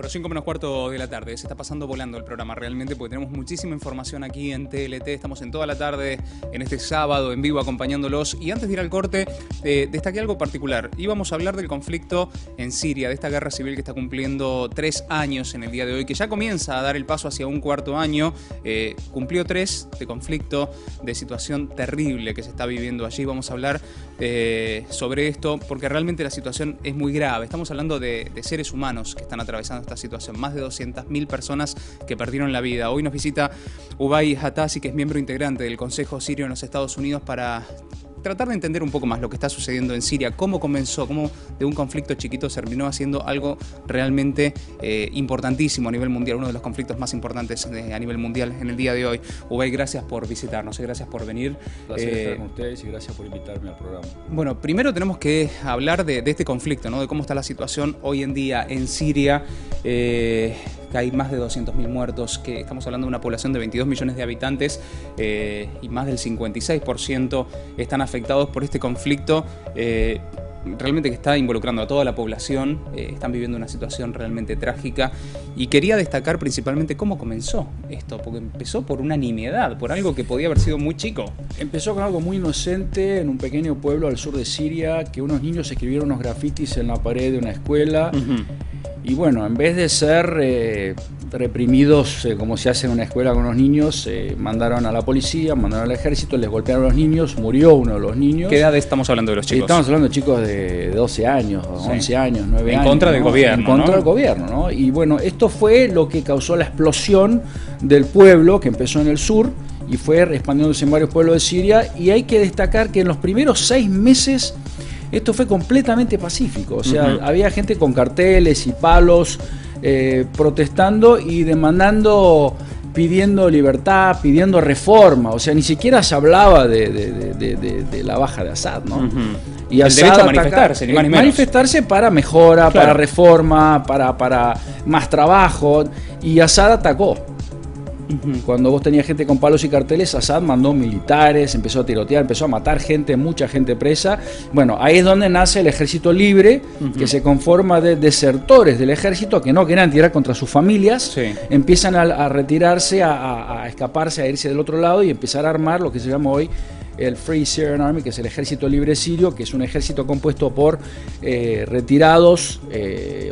Bueno, 5 menos cuarto de la tarde. Se está pasando volando el programa realmente porque tenemos muchísima información aquí en TLT. Estamos en toda la tarde, en este sábado, en vivo, acompañándolos. Y antes de ir al corte, destaqué algo particular. Íbamos a hablar del conflicto en Siria, de esta guerra civil que está cumpliendo 3 años en el día de hoy, que ya comienza a dar el paso hacia un cuarto año. Cumplió 3 de conflicto, de situación terrible que se está viviendo allí. Vamos a hablar sobre esto porque realmente la situación es muy grave. Estamos hablando de seres humanos que están atravesando esta situación. Más de 200.000 personas que perdieron la vida. Hoy nos visita Ubay Hattashi, que es miembro integrante del Consejo Sirio en los Estados Unidos, para tratar de entender un poco más lo que está sucediendo en Siria, cómo comenzó, cómo de un conflicto chiquito se terminó haciendo algo realmente importantísimo a nivel mundial, uno de los conflictos más importantes a nivel mundial en el día de hoy. Ubay, gracias por visitarnos, gracias por venir. Gracias estar con ustedes y gracias por invitarme al programa. Bueno, primero tenemos que hablar de este conflicto, ¿no? De cómo está la situación hoy en día en Siria. Que hay más de 200.000 muertos, que estamos hablando de una población de 22 millones de habitantes y más del 56% están afectados por este conflicto realmente que está involucrando a toda la población. Están viviendo una situación realmente trágica y quería destacar principalmente cómo comenzó esto, porque empezó por una nimiedad, por algo que podía haber sido muy chico. Empezó con algo muy inocente en un pequeño pueblo al sur de Siria, que unos niños escribieron unos grafitis en la pared de una escuela. Y bueno, en vez de ser reprimidos como se hace en una escuela con los niños, mandaron a la policía, mandaron al ejército, les golpearon a los niños, murió uno de los niños. ¿Qué edad estamos hablando de los chicos? Estamos hablando de chicos de 12 años, 11 años, 9 años. En contra del gobierno, En contra del gobierno, ¿no? Y bueno, esto fue lo que causó la explosión del pueblo, que empezó en el sur y fue expandiéndose en varios pueblos de Siria. Y hay que destacar que en los primeros 6 meses esto fue completamente pacífico, o sea, había gente con carteles y palos protestando y demandando, pidiendo libertad, pidiendo reforma, o sea, ni siquiera se hablaba de la baja de Assad, ¿no? Y el derecho a manifestarse, ni más ni menos. Manifestarse para mejora, claro, para reforma, para más trabajo, y Assad atacó. Cuando vos tenías gente con palos y carteles, Assad mandó militares, empezó a tirotear, empezó a matar gente, mucha gente presa. Bueno, ahí es donde nace el Ejército Libre, que se conforma de desertores del ejército que no querían tirar contra sus familias, sí. Empiezan a retirarse, a escaparse, a irse del otro lado y empezar a armar lo que se llama hoy el Free Syrian Army, que es el ejército libre sirio, que es un ejército compuesto por retirados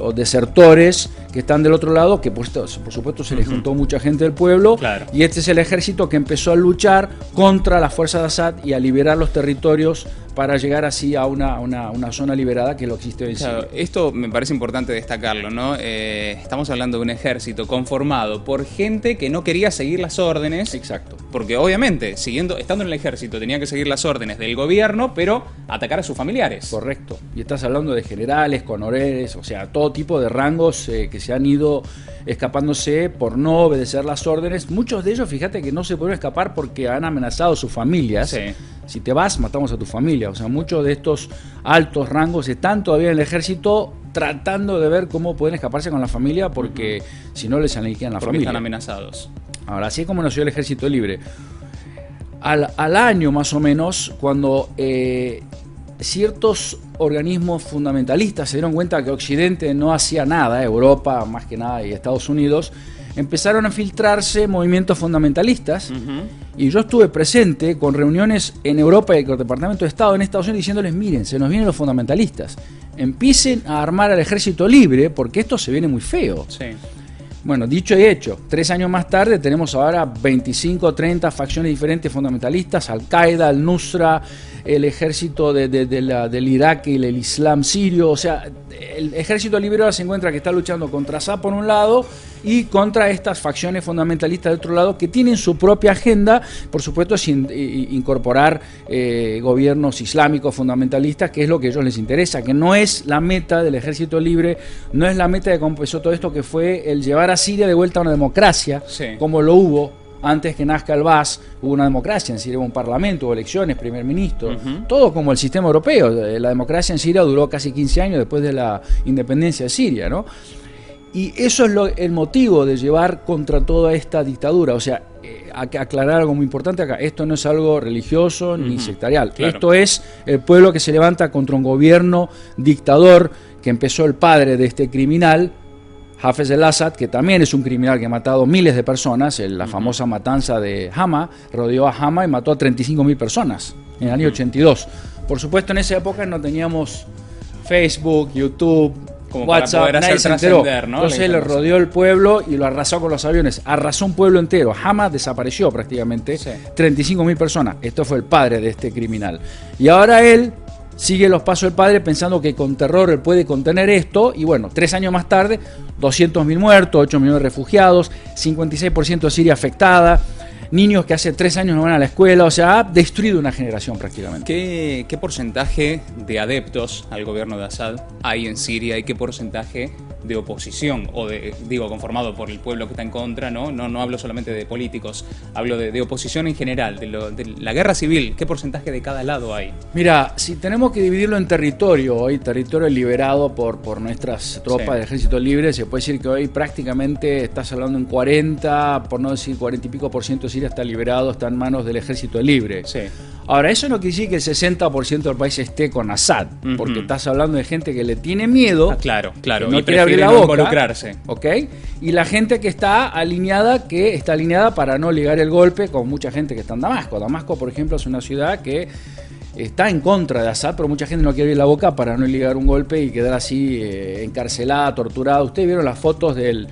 o desertores que están del otro lado, que por supuesto se les juntó mucha gente del pueblo, claro. Y este es el ejército que empezó a luchar contra las fuerzas de Assad y a liberar los territorios para llegar así a una zona liberada, que es lo que existe hoy en Siria. Claro, esto me parece importante destacarlo, ¿no? Estamos hablando de un ejército conformado por gente que no quería seguir las órdenes. Exacto. Porque obviamente, estando en el ejército, tenía que seguir las órdenes del gobierno, pero atacar a sus familiares. Correcto. Y estás hablando de generales, coroneles, o sea, todo tipo de rangos que se han ido escapándose por no obedecer las órdenes. Muchos de ellos, fíjate que no se pudieron escapar porque han amenazado a sus familias. Sí. Si te vas, matamos a tu familia. O sea, muchos de estos altos rangos están todavía en el ejército tratando de ver cómo pueden escaparse con la familia, porque si no les aniquilan la familia. Están amenazados. Ahora, así es como nació el Ejército Libre. Al año más o menos, cuando ciertos organismos fundamentalistas se dieron cuenta que Occidente no hacía nada, Europa más que nada y Estados Unidos, empezaron a filtrarse movimientos fundamentalistas, y yo estuve presente con reuniones en Europa y con el Departamento de Estado en Estados Unidos diciéndoles: miren, se nos vienen los fundamentalistas, empiecen a armar al Ejército Libre porque esto se viene muy feo. Sí. Bueno, dicho y hecho, 3 años más tarde tenemos ahora 25 o 30 facciones diferentes fundamentalistas: Al-Qaeda, Al-Nusra, el ejército del Irak y el Islam sirio. O sea, el Ejército Libre ahora se encuentra que está luchando contra Assad por un lado y contra estas facciones fundamentalistas del otro lado, que tienen su propia agenda, por supuesto, sin incorporar gobiernos islámicos fundamentalistas, que es lo que a ellos les interesa, que no es la meta del Ejército Libre, no es la meta de cómo empezó todo esto, que fue el llevar a Siria de vuelta a una democracia, sí, como lo hubo antes que nazca el Baas. Hubo una democracia en Siria, hubo un parlamento, hubo elecciones, primer ministro, todo como el sistema europeo. La democracia en Siria duró casi 15 años después de la independencia de Siria, ¿no? Y eso es el motivo de llevar contra toda esta dictadura. O sea, hay que aclarar algo muy importante acá: esto no es algo religioso ni sectarial, claro. Esto es el pueblo que se levanta contra un gobierno dictador que empezó el padre de este criminal, Hafez el-Assad, que también es un criminal que ha matado miles de personas, la famosa matanza de Hama, rodeó a Hama y mató a 35.000 personas en el año 82. Por supuesto, en esa época no teníamos Facebook, YouTube, como WhatsApp, para poder nadie hacer se enteró. trascender, ¿no? Entonces le rodeó el pueblo y lo arrasó con los aviones. Arrasó un pueblo entero. Hama desapareció prácticamente. Sí. 35.000 personas. Esto fue el padre de este criminal. Y ahora él sigue los pasos del padre pensando que con terror él puede contener esto. Y bueno, 3 años más tarde, 200.000 muertos, 8 millones de refugiados, 56% de Siria afectada. Niños que hace 3 años no van a la escuela, o sea, ha destruido una generación prácticamente. ¿Qué porcentaje de adeptos al gobierno de Assad hay en Siria y qué porcentaje de oposición, o conformado por el pueblo que está en contra, ¿no? No hablo solamente de políticos, hablo de oposición en general, de la guerra civil? ¿Qué porcentaje de cada lado hay? Mira, si tenemos que dividirlo en territorio, hoy territorio liberado por nuestras tropas del Ejército Libre, se puede decir que hoy prácticamente estás hablando en 40, por no decir 40 y pico por ciento de Siria está liberado, está en manos del Ejército Libre. Sí. Ahora, eso no quiere decir que el 60% del país esté con Assad, porque estás hablando de gente que le tiene miedo, Claro, que no y quiere abrir la no boca, involucrarse. ¿ok? Y la gente que está alineada para no ligar el golpe, con mucha gente que está en Damasco. Damasco, por ejemplo, es una ciudad que está en contra de Assad, pero mucha gente no quiere abrir la boca para no ligar un golpe y quedar así encarcelada, torturada. Ustedes vieron las fotos del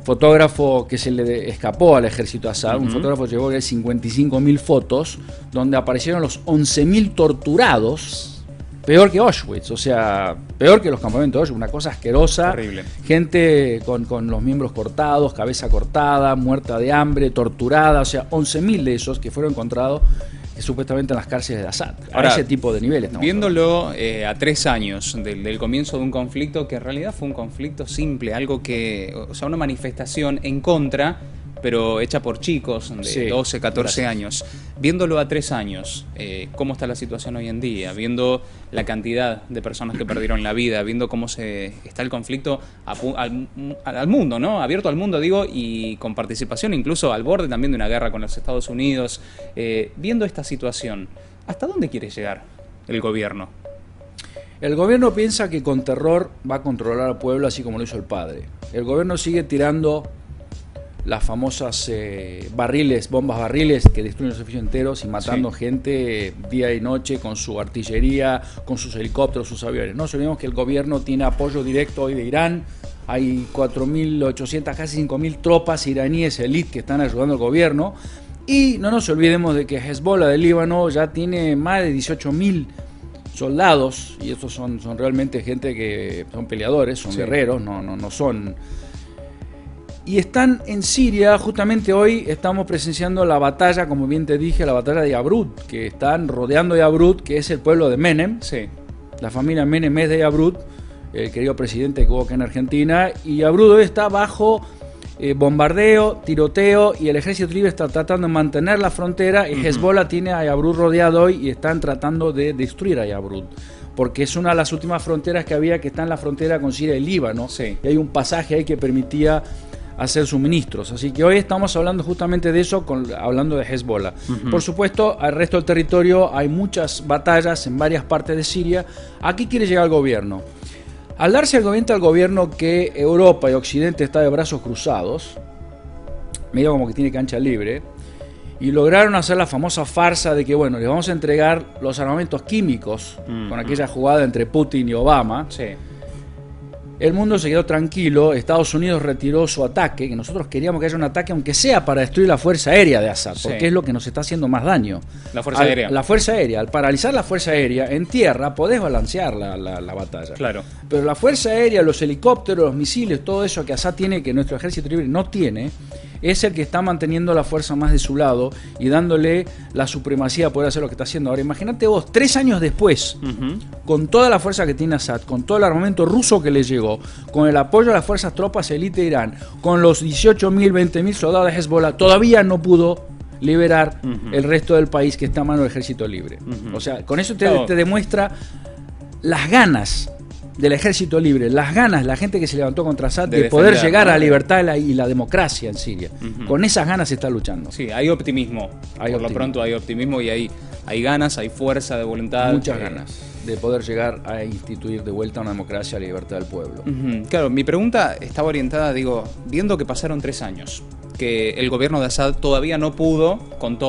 fotógrafo que se le escapó al ejército Assad, un fotógrafo llevó 55.000 fotos, donde aparecieron los 11.000 torturados, peor que Auschwitz, o sea, peor que los campamentos de Auschwitz, una cosa asquerosa. Terrible. Gente con los miembros cortados, cabeza cortada, muerta de hambre, torturada, o sea, 11.000 de esos que fueron encontrados supuestamente en las cárceles de Assad. Ahora, a ese tipo de niveles. Viéndolo a 3 años del comienzo de un conflicto que en realidad fue un conflicto simple, algo que, o sea, una manifestación en contra, pero hecha por chicos de 12, 14 años. Viéndolo a 3 años, ¿cómo está la situación hoy en día? Viendo la cantidad de personas que perdieron la vida, viendo cómo está el conflicto al mundo, ¿no? Abierto al mundo, digo, y con participación incluso al borde también de una guerra con los Estados Unidos. Viendo esta situación, ¿hasta dónde quiere llegar el gobierno? El gobierno piensa que con terror va a controlar al pueblo, así como lo hizo el padre. El gobierno sigue tirando las famosas bombas barriles que destruyen los edificios enteros y matando gente día y noche con su artillería, con sus helicópteros, sus aviones. No olvidemos que el gobierno tiene apoyo directo hoy de Irán. Hay 4.800, casi 5.000 tropas iraníes elite que están ayudando al gobierno. Y no nos olvidemos de que Hezbollah del Líbano ya tiene más de 18.000 soldados, y estos son realmente gente que son peleadores, son guerreros, no son. Y están en Siria. Justamente hoy estamos presenciando la batalla, como bien te dije, la batalla de Yabrut, que están rodeando Yabrut, que es el pueblo de Menem. Sí. La familia Menem es de Yabrut, el querido presidente que hubo acá en Argentina, y Yabrut hoy está bajo bombardeo, tiroteo, y el Ejército Libre está tratando de mantener la frontera, y Hezbollah tiene a Yabrut rodeado hoy y están tratando de destruir a Yabrut, porque es una de las últimas fronteras que había, que está en la frontera con Siria y Líbano, y hay un pasaje ahí que permitía hacer suministros. Así que hoy estamos hablando justamente de eso, hablando de Hezbollah. Por supuesto, al resto del territorio hay muchas batallas en varias partes de Siria. Aquí quiere llegar el gobierno. Al darse al gobierno que Europa y Occidente está de brazos cruzados, medio como que tiene cancha libre, y lograron hacer la famosa farsa de que, bueno, les vamos a entregar los armamentos químicos, con aquella jugada entre Putin y Obama. Sí. El mundo se quedó tranquilo, Estados Unidos retiró su ataque, que nosotros queríamos que haya un ataque aunque sea para destruir la fuerza aérea de Assad, porque es lo que nos está haciendo más daño. La fuerza aérea. La fuerza aérea, al paralizar la fuerza aérea en tierra podés balancear la batalla. Claro. Pero la fuerza aérea, los helicópteros, los misiles, todo eso que Assad tiene, que nuestro Ejército Libre no tiene, es el que está manteniendo la fuerza más de su lado y dándole la supremacía de poder hacer lo que está haciendo. Ahora imagínate vos, 3 años después, con toda la fuerza que tiene Assad, con todo el armamento ruso que le llegó, con el apoyo de las fuerzas tropas élite de Irán, con los 18.000, 20.000 soldados de Hezbollah, todavía no pudo liberar el resto del país que está a mano del Ejército Libre. O sea, con eso te demuestra las ganas del Ejército Libre, las ganas, la gente que se levantó contra Assad de poder llegar a la libertad y la democracia en Siria. Con esas ganas se está luchando. Sí, hay optimismo. Por lo pronto hay optimismo y hay ganas, hay fuerza de voluntad. Muchas ganas. de poder llegar a instituir de vuelta una democracia a la libertad del pueblo. Claro, mi pregunta estaba orientada, digo, viendo que pasaron 3 años, que el gobierno de Assad todavía no pudo con todo.